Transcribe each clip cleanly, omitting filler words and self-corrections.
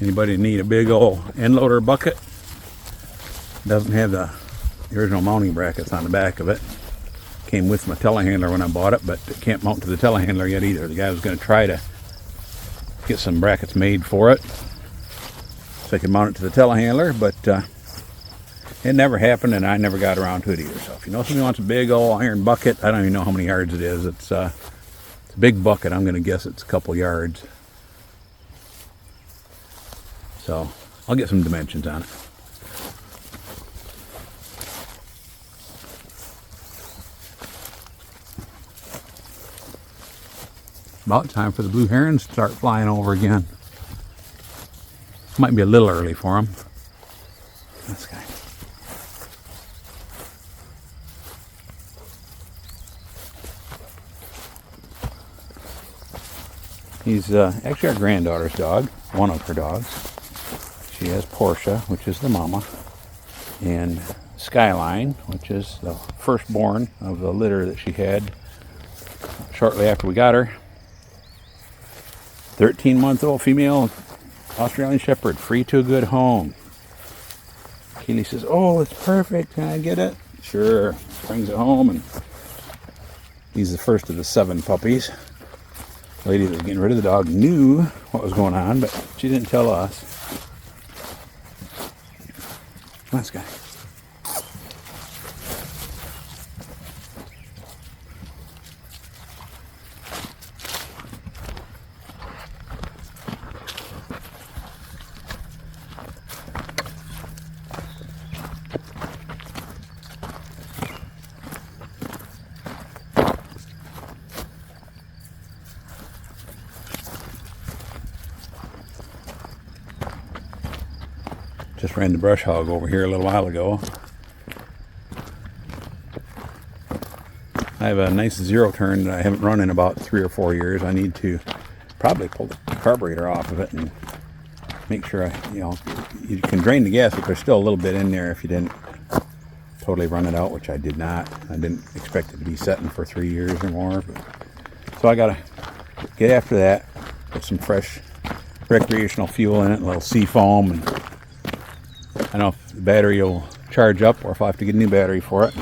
Anybody need a big old end loader bucket? Doesn't have the original mounting brackets on the back of it. Came with my telehandler when I bought it, but it can't mount to the telehandler yet either. The guy was going to try to get some brackets made for it so I could mount it to the telehandler, but it never happened, and I never got around to it either. So if you know somebody wants a big old iron bucket, I don't even know how many yards it is. It's a big bucket. I'm going to guess it's a couple yards. So I'll get some dimensions on it. About time for the blue herons to start flying over again. Might be a little early for them. This guy. He's actually our granddaughter's dog, one of her dogs. She has Portia, which is the mama, and Skyline, which is the firstborn of the litter that she had shortly after we got her. 13-month-old female Australian Shepherd, free to a good home. Keely says, "Oh, it's perfect. Can I get it?" Sure. Brings it home, and he's the first of the 7 puppies. The lady that was getting rid of the dog knew what was going on, but she didn't tell us. Nice guy. Just ran the brush hog over here a little while ago. I have a nice zero turn that I haven't run in about 3 or 4 years. I need to probably pull the carburetor off of it and make sure you can drain the gas, but there's still a little bit in there if you didn't totally run it out, which I did not. I didn't expect it to be setting for 3 years or more. So I gotta get after that, put some fresh recreational fuel in it, a little sea foam, and I don't know if the battery will charge up or if I have to get a new battery for it.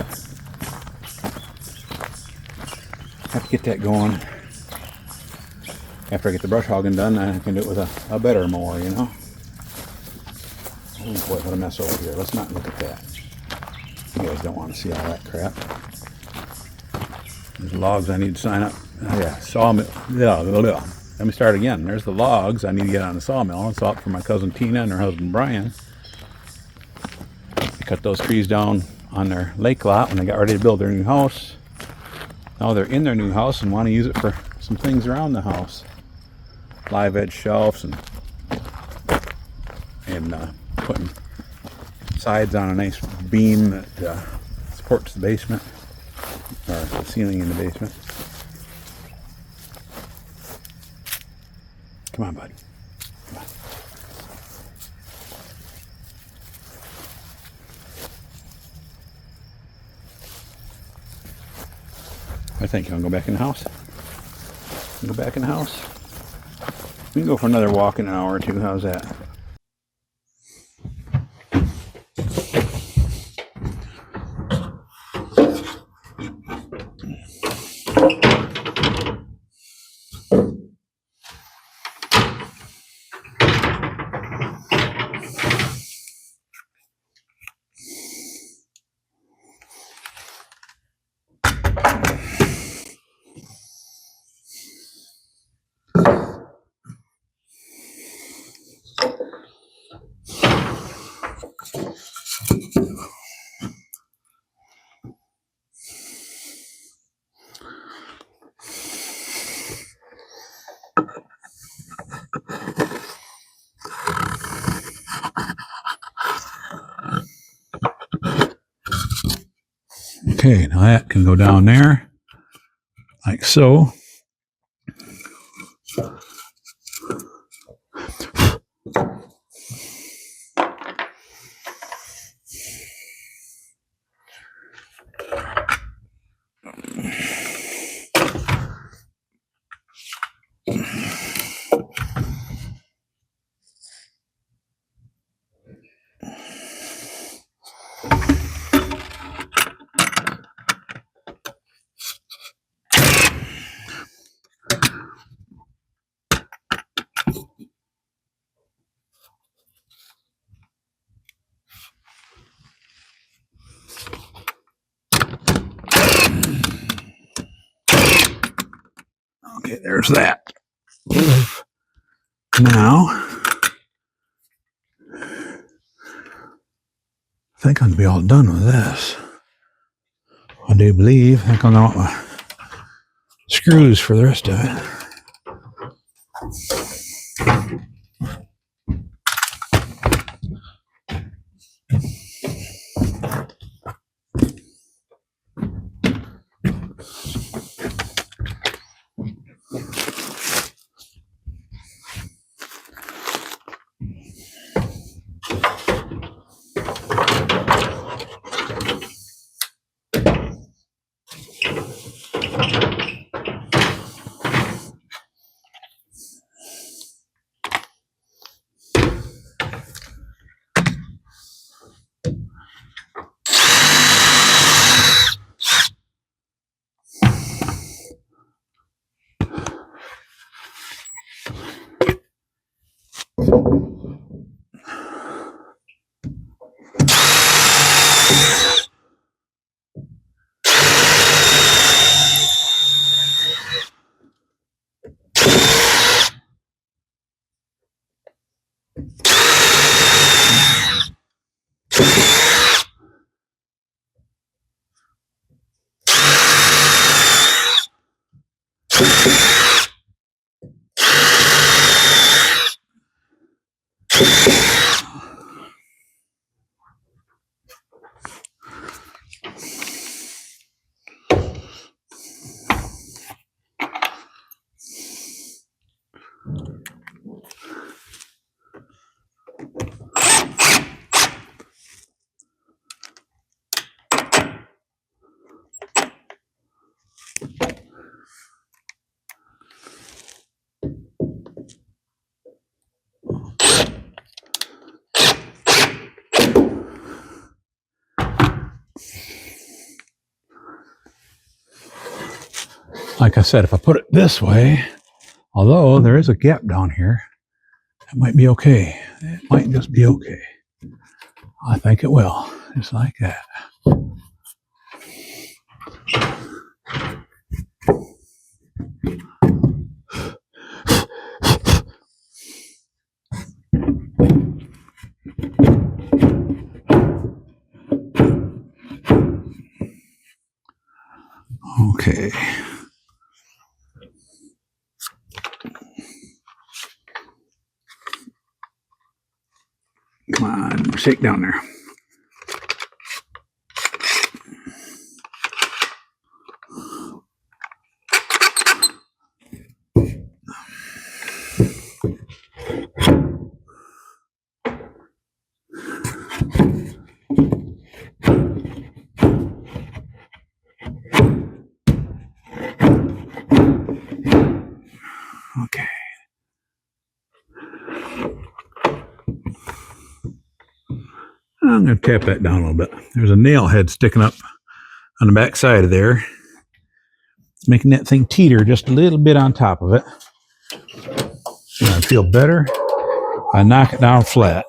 Have to get that going. After I get the brush hogging done, I can do it with a better mower, you know. Oh boy, what a mess over here. Let's not look at that. You guys don't want to see all that crap. There's logs I need to sign up. Oh yeah, sawmill. Let me start again. There's the logs I need to get on the sawmill. It's out for my cousin Tina and her husband Brian. They cut those trees down on their lake lot when they got ready to build their new house. Now they're in their new house and want to use it for some things around the house. Live edge shelves and putting sides on a nice beam that supports the basement, or the ceiling in the basement. Come on, bud. Come on. I think you want to go back in the house? Go back in the house? We can go for another walk in an hour or two. How's that? Okay, now that can go down there, like so. Okay, there's that. Now, I think I'm gonna be all done with this. I do believe. I think I'm gonna want my screws for the rest of it. Like I said, if I put it this way, although there is a gap down here, it might be okay. It might just be okay. I think it will, just like that. Okay. Come on, shake down there. Okay. I'm going to tap that down a little bit. There's a nail head sticking up on the back side of there. It's making that thing teeter just a little bit on top of it. I feel better. I knock it down flat.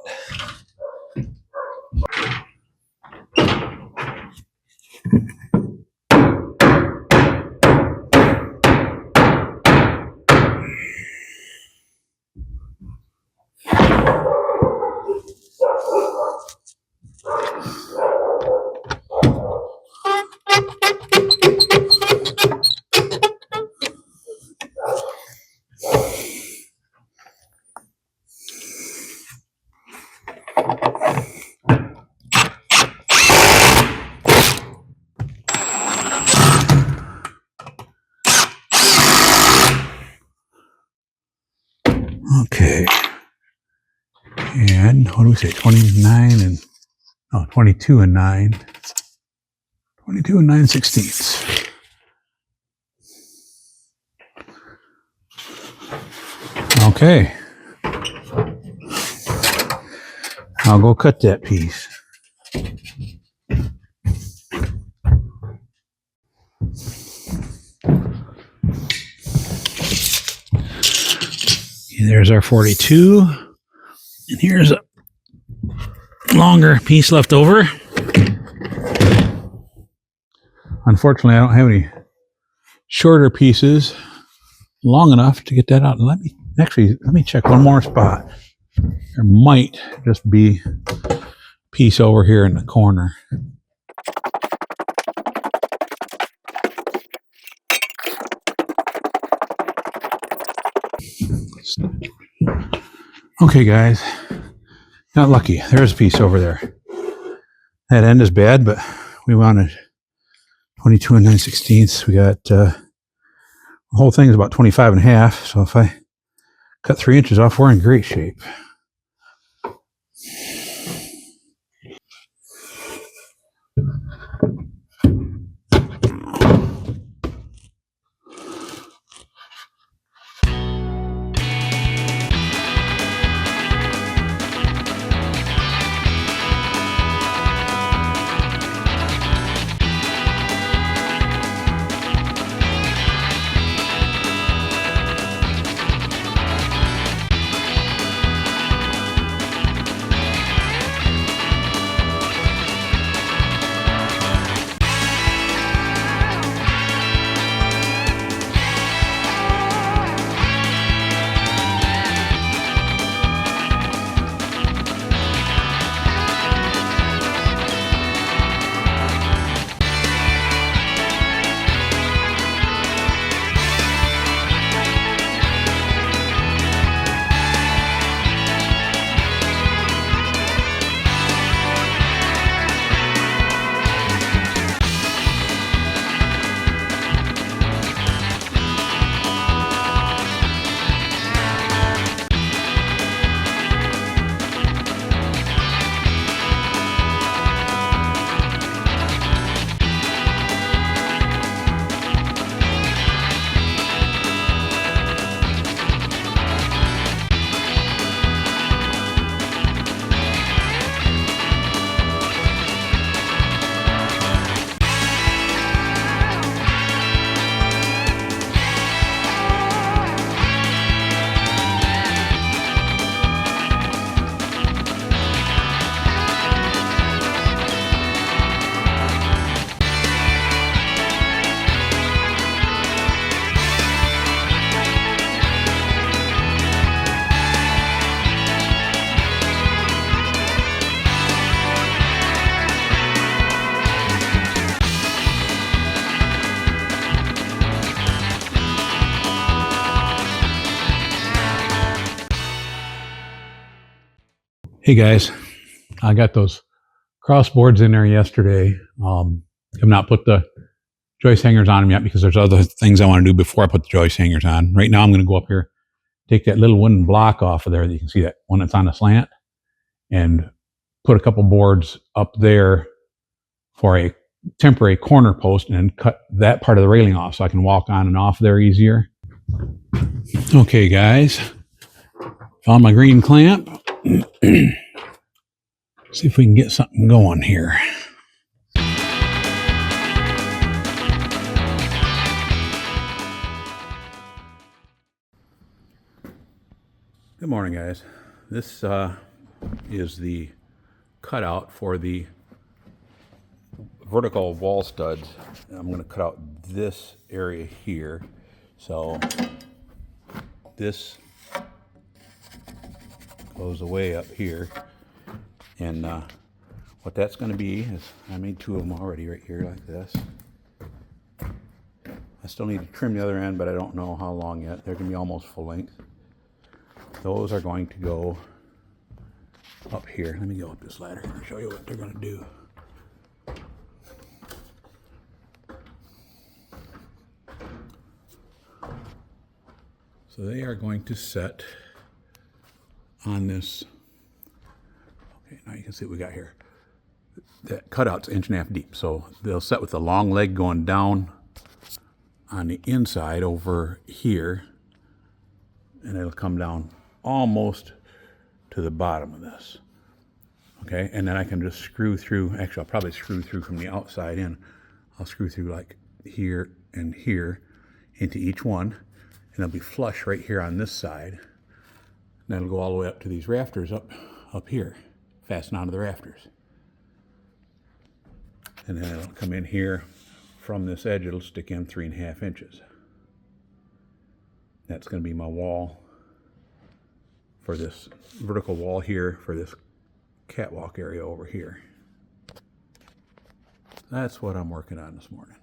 Okay. And what do we say? 29 and 22 and 9. 22 and 9/16. Okay. I'll go cut that piece. There's our 42. And here's a longer piece left over. Unfortunately, I don't have any shorter pieces. long enough to get that out. Let me check one more spot. There might just be a piece over here in the corner. Okay, guys, not lucky. There's a piece over there. That end is bad, but we wanted 22 and 9/16. We got the whole thing is about 25 and a half. So if I cut 3 inches off, we're in great shape. Hey guys, I got those crossboards in there yesterday. Have not put the joist hangers on them yet because there's other things I want to do before I put the joist hangers on. Right now I'm going to go up here, take that little wooden block off of there. You can see that one that's on the slant, and put a couple boards up there for a temporary corner post, and then cut that part of the railing off so I can walk on and off there easier. Okay guys, found my green clamp. See if we can get something going here. Good morning, guys. This is the cutout for the vertical wall studs. I'm going to cut out this area here. So this goes away up here. And what that's going to be is, I made 2 of them already right here like this. I still need to trim the other end, but I don't know how long yet. They're going to be almost full length. Those are going to go up here. Let me go up this ladder and show you what they're going to do. So they are going to set on this. Okay, now you can see what we got here. That cutout's 1.5 inches deep, so they'll set with the long leg going down on the inside over here, and it'll come down almost to the bottom of this. Okay, and then I can just screw through. Actually, I'll probably screw through from the outside in. I'll screw through like here and here into each one, and it'll be flush right here on this side. And that'll go all the way up to these rafters up here, fasten onto the rafters. And then it'll come in here from this edge. It'll stick in 3.5 inches. That's going to be my wall for this vertical wall here for this catwalk area over here. That's what I'm working on this morning.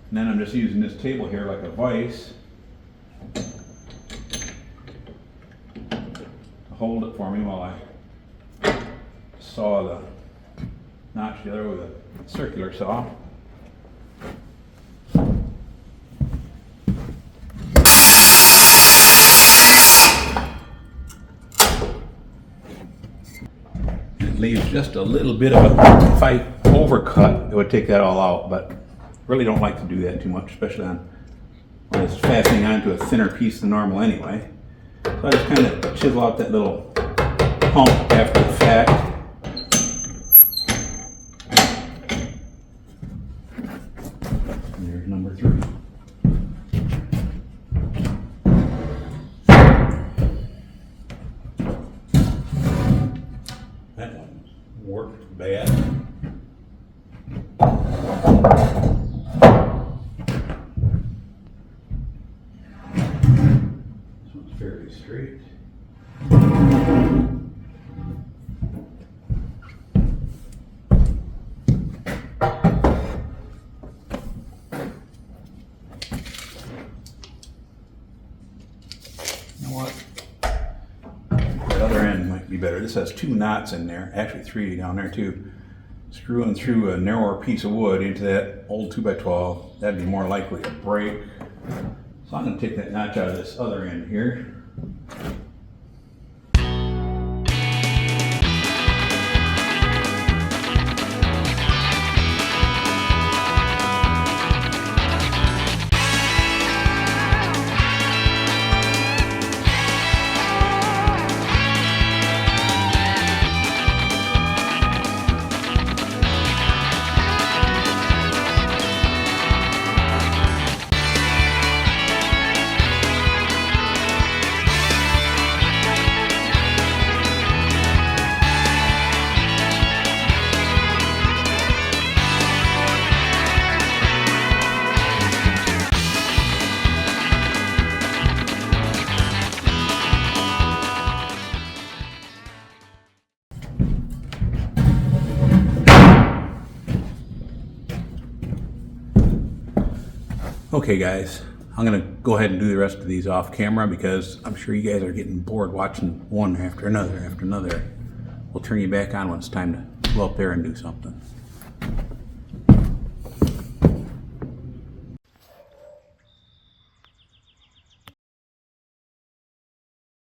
And then I'm just using this table here like a vise to hold it for me while I saw the notch together with a circular saw. It leaves just a little bit of a, if I overcut, it would take that all out, but really don't like to do that too much, especially on when it's fastening onto a thinner piece than normal anyway. So I just kind of chisel out that little hump after the fact. And there's number 3. That one worked bad. Fairly straight. You know what? That other end might be better. This has 2 knots in there, actually 3 down there too. Screwing through a narrower piece of wood into that old 2x12, that'd be more likely to break. So I'm going to take that notch out of this other end here. Okay guys, I'm going to go ahead and do the rest of these off camera because I'm sure you guys are getting bored watching one after another after another. We'll turn you back on when it's time to go up there and do something.